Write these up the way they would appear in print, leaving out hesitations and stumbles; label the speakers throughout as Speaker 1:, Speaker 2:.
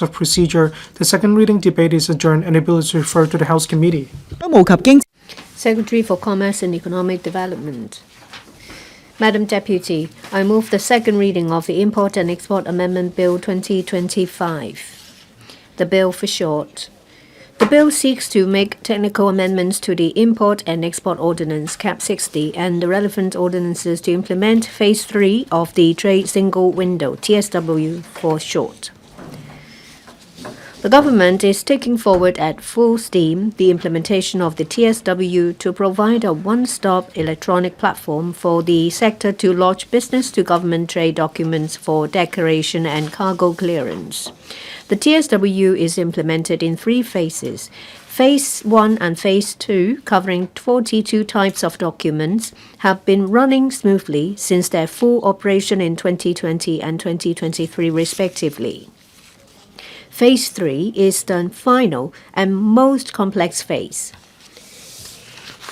Speaker 1: of procedure. The second reading debate is adjourned and the bill is referred to the House Committee.
Speaker 2: Secretary for Commerce and Economic Development. Madam Deputy, I move the second reading of the Import and Export Amendment Bill 2025. The bill for short. The bill seeks to make technical amendments to the Import and Export Ordinance Cap 60 and the relevant ordinances to implement Phase 3 of the Trade Single Window, TSW for short. The government is taking forward at full steam the implementation of the TSW to provide a one-stop electronic platform for the sector to lodge business-to-government trade documents for declaration and cargo clearance. The TSW is implemented in 3 phases. Phase 1 and Phase 2, covering 42 types of documents, have been running smoothly since their full operation in 2020 and 2023 respectively. Phase 3 is the final and most complex phase.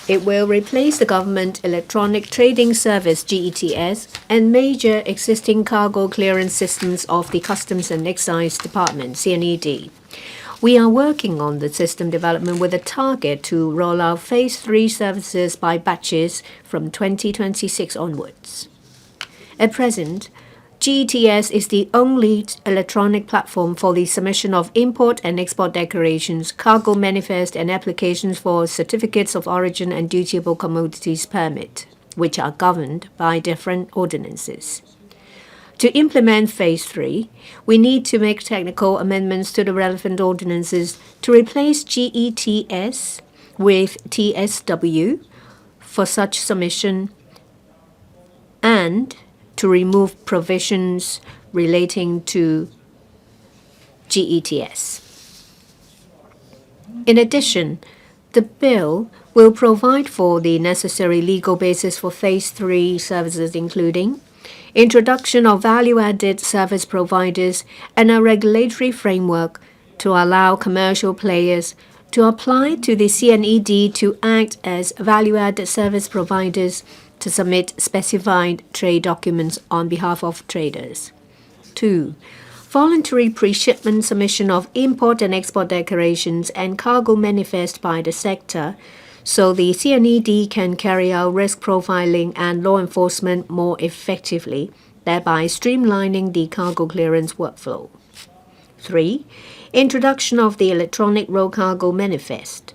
Speaker 2: It will replace the Government Electronic Trading Service GETS and major existing cargo clearance systems of the Customs and Excise Department CNED. We are working on the system development with a target to roll out Phase 3 services by batches from 2026 onwards. At present, GETS is the only electronic platform for the submission of import and export declarations, cargo manifest, and applications for certificates of origin and dutiable commodities permit, which are governed by different ordinances. To implement Phase 3, we need to make technical amendments to the relevant ordinances to replace GETS with TSW for such submission and to remove provisions relating to GETS. In addition, the bill will provide for the necessary legal basis for Phase 3 services, including introduction of value-added service providers and a regulatory framework to allow commercial players to apply to the CNED to act as value-added service providers to submit specified trade documents on behalf of traders. 2. Voluntary pre-shipment submission of import and export declarations and cargo manifest by the sector so the CNED can carry out risk profiling and law enforcement more effectively, thereby streamlining the cargo clearance workflow. 3. Introduction of the electronic road cargo manifest.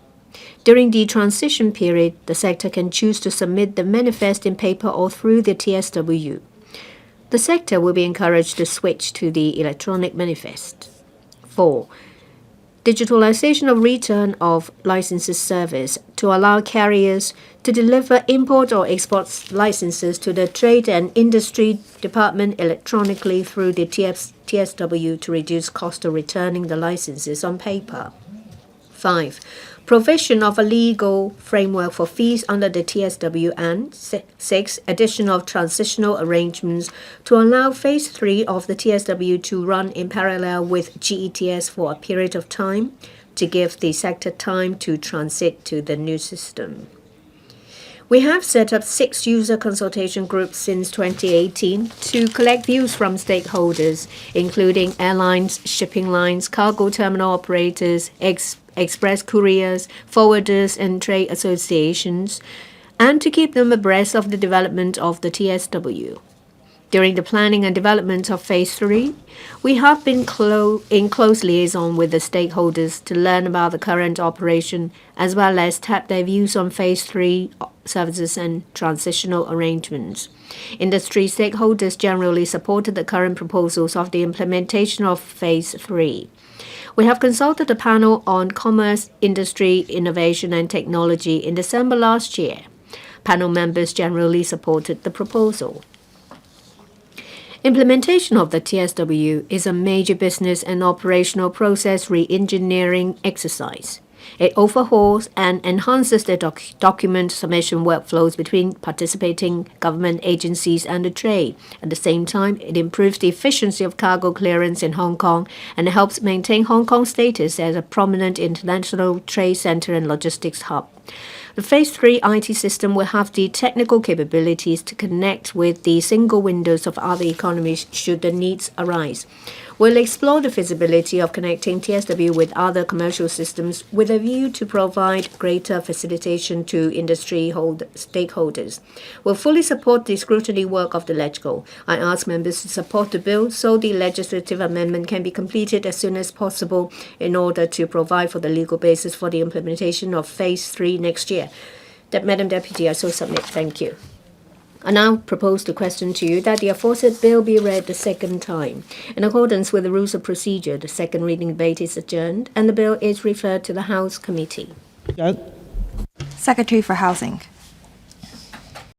Speaker 2: During the transition period, the sector can choose to submit the manifest in paper or through the TSW. The sector will be encouraged to switch to the electronic manifest. 4. Digitalization of return of licenses service to allow carriers to deliver import or export licenses to the Trade and Industry Department electronically through the TSW to reduce cost of returning the licenses on paper. 5. Provision of a legal framework for fees under the TSW, and 6. Addition of transitional arrangements to allow Phase 3 of the TSW to run in parallel with GETS for a period of time to give the sector time to transit to the new system. We have set up 6 user consultation groups since 2018 to collect views from stakeholders, including airlines, shipping lines, cargo terminal operators, express couriers, forwarders, and trade associations, and to keep them abreast of the development of the TSW. During the planning and development of Phase 3, we have been in close liaison with the stakeholders to learn about the current operation as well as tap their views on Phase 3 services and transitional arrangements. Industry stakeholders generally supported the current proposals of the implementation of Phase 3. We have consulted a panel on commerce, industry, innovation, and technology in December last year. Panel members generally supported the proposal. Implementation of the TSW is a major business and operational process re-engineering exercise. It overhauls and enhances the document submission workflows between participating government agencies and the trade. At the same time, it improves the efficiency of cargo clearance in Hong Kong and helps maintain Hong Kong's status as a prominent international trade center and logistics hub. The Phase 3 IT system will have the technical capabilities to connect with the single windows of other economies should the needs arise. We'll explore the feasibility of connecting TSW with other commercial systems with a view to provide greater facilitation to industry stakeholders. We'll fully support the scrutiny work of the LegCo. I ask members to support the bill so the legislative amendment can be completed as soon as possible in order to provide for the legal basis for the implementation of Phase 3 next year. Madam Deputy, I so submit. Thank you. I now propose the question to you that the aforesaid bill be read the second time. In accordance with the rules of procedure, the second reading debate is adjourned and the bill is referred to the House Committee.
Speaker 3: Secretary for Housing.